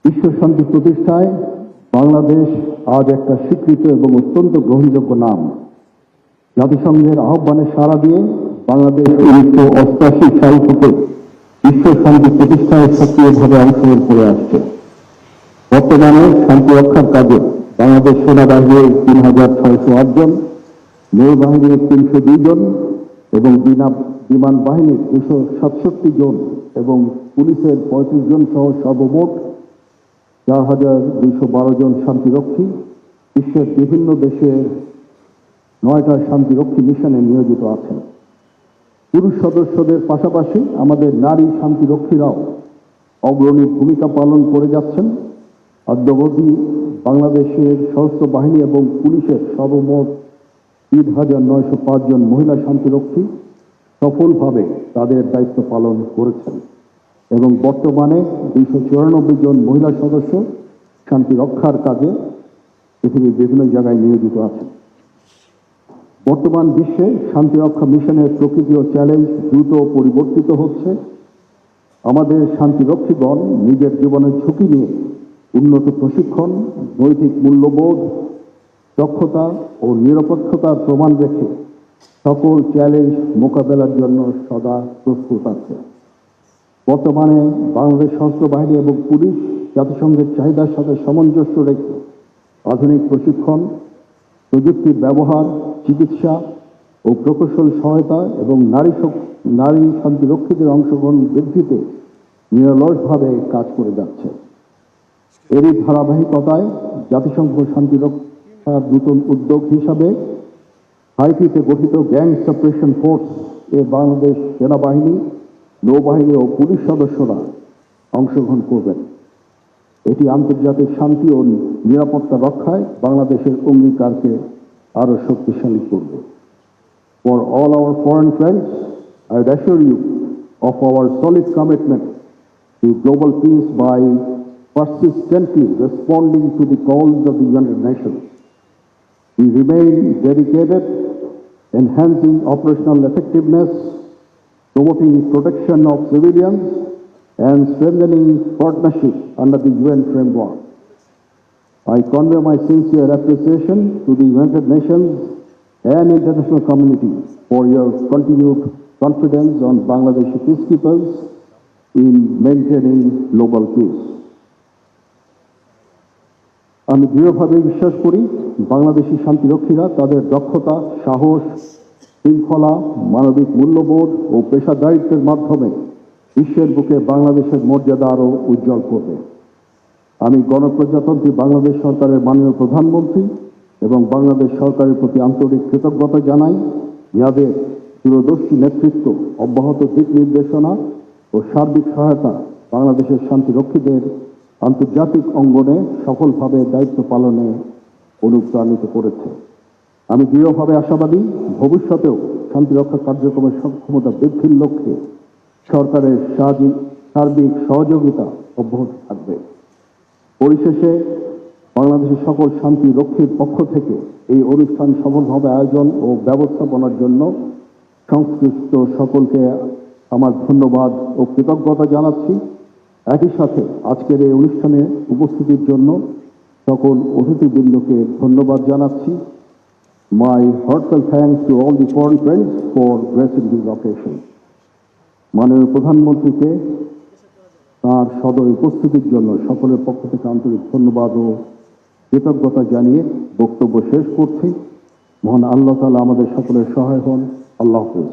বিশ্ব শান্তি প্রতিষ্ঠায় বাংলাদেশ আজ একটা স্বীকৃত এবং অত্যন্ত গ্রহণযোগ্য নাম। জাতিসংঘের আহ্বানে সাড়া দিয়ে বাংলাদেশ 1988 সাল থেকে বিশ্ব শান্তি প্রতিষ্ঠায় সক্রিয়ভাবে অংশগ্রহণ করে আসছে। বর্তমানে শান্তি রক্ষার কাজে বাংলাদেশ সেনাবাহিনীর 3608 জন, নৌবাহিনীর 302 জন এবং বিমান বাহিনীর 267 জন এবং পুলিশের 35 জন সহ সর্বমোট 4212 জন শান্তিরক্ষী বিশ্বের বিভিন্ন দেশের 9টা শান্তিরক্ষী মিশনে নিয়োজিত আছেন। পুরুষ সদস্যদের পাশাপাশি আমাদের নারী শান্তিরক্ষীরাও অগ্রণী ভূমিকা পালন করে যাচ্ছেন। অদ্যাবধি বাংলাদেশের সশস্ত্র বাহিনী এবং পুলিশের সর্বমোট 3905 জন মহিলা শান্তিরক্ষী সফলভাবে তাদের দায়িত্ব পালন করেছেন এবং বর্তমানে 294 জন মহিলা সদস্য শান্তি রক্ষার কাজে পৃথিবীর বিভিন্ন জায়গায় নিয়োজিত আছেন। বর্তমান বিশ্বে শান্তিরক্ষা মিশনের প্রকৃতি ও চ্যালেঞ্জ দ্রুত পরিবর্তিত হচ্ছে। আমাদের শান্তিরক্ষীগণ নিজের জীবনের ঝুঁকি নিয়ে উন্নত প্রশিক্ষণ, নৈতিক মূল্যবোধ, দক্ষতা ও নিরপেক্ষতার প্রমাণ রেখে সকল চ্যালেঞ্জ মোকাবেলার জন্য সদা প্রস্তুত আছে। বর্তমানে বাংলাদেশ সশস্ত্র বাহিনী এবং পুলিশ জাতিসংঘের চাহিদার সাথে সামঞ্জস্য রেখে আধুনিক প্রশিক্ষণ, প্রযুক্তির ব্যবহার, চিকিৎসা ও প্রকৌশল সহায়তা এবং নারী শান্তিরক্ষীদের অংশগ্রহণ বৃদ্ধিতে নিরলসভাবে কাজ করে যাচ্ছে। এরই ধারাবাহিকতায় জাতিসংঘ শান্তিরক্ষার নতুন উদ্যোগ হিসাবে হাইতিতে গঠিত গ্যাং সাপ্রেশন ফোর্স এ বাংলাদেশ সেনাবাহিনী, নৌবাহিনী ও পুলিশ সদস্যরা অংশগ্রহণ করবেন। এটি আন্তর্জাতিক শান্তি ও নিরাপত্তা রক্ষায় বাংলাদেশের অঙ্গীকারকে আরো শক্তিশালী করবে। For all our foreign friends, I would assure you of our solid commitment to global peace by persistently responding to the calls of the United Nations. We remain dedicated, enhancing operational effectiveness, promoting protection of civilians, and strengthening partnership under the UN framework. I convey my sincere appreciation to the United Nations and international community for your continued confidence on Bangladeshi peacekeepers in maintaining global peace. আমি দৃঢ়ভাবে বিশ্বাস করি বাংলাদেশি শান্তিরক্ষীরা তাদের দক্ষতা, সাহস, শৃঙ্খলা, মানবিক মূল্যবোধ ও পেশাদারিত্বের মাধ্যমে বিশ্বের বুকে বাংলাদেশের মর্যাদা আরও উজ্জ্বল করবে। আমি গণপ্রজাতন্ত্রী বাংলাদেশ সরকারের মাননীয় প্রধানমন্ত্রী এবং বাংলাদেশ সরকারের প্রতি আন্তরিক কৃতজ্ঞতা জানাই, যাদের দূরদর্শী নেতৃত্ব, অব্যাহত দিক নির্দেশনা ও সার্বিক সহায়তা বাংলাদেশের শান্তিরক্ষীদের আন্তর্জাতিক অঙ্গনে সফলভাবে দায়িত্ব পালনে অনুপ্রাণিত করেছে। আমি দৃঢ়ভাবে আশাবাদী ভবিষ্যতেও শান্তিরক্ষা কার্যক্রমের সক্ষমতা বৃদ্ধির লক্ষ্যে সরকারের সার্বিক সহযোগিতা অব্যাহত থাকবে। পরিশেষে বাংলাদেশের সকল শান্তি রক্ষীর পক্ষ থেকে এই অনুষ্ঠান সফলভাবে আয়োজন ও ব্যবস্থাপনার জন্য সংশ্লিষ্ট সকলকে আমার ধন্যবাদ ও কৃতজ্ঞতা জানাচ্ছি। একই সাথে আজকের এই অনুষ্ঠানে উপস্থিতির জন্য সকল অতিথিবৃন্দকে ধন্যবাদ জানাচ্ছি। My heartfelt thanks to all the foreign friends for gracing this occasion. মাননীয় প্রধানমন্ত্রীকে তার সদয় উপস্থিতির জন্য সকলের পক্ষ থেকে আন্তরিক ধন্যবাদ ও কৃতজ্ঞতা জানিয়ে বক্তব্য শেষ করছি। মহান আল্লাহ তাআলা আমাদের সকলের সহায় হন। আল্লাহ হাফেজ।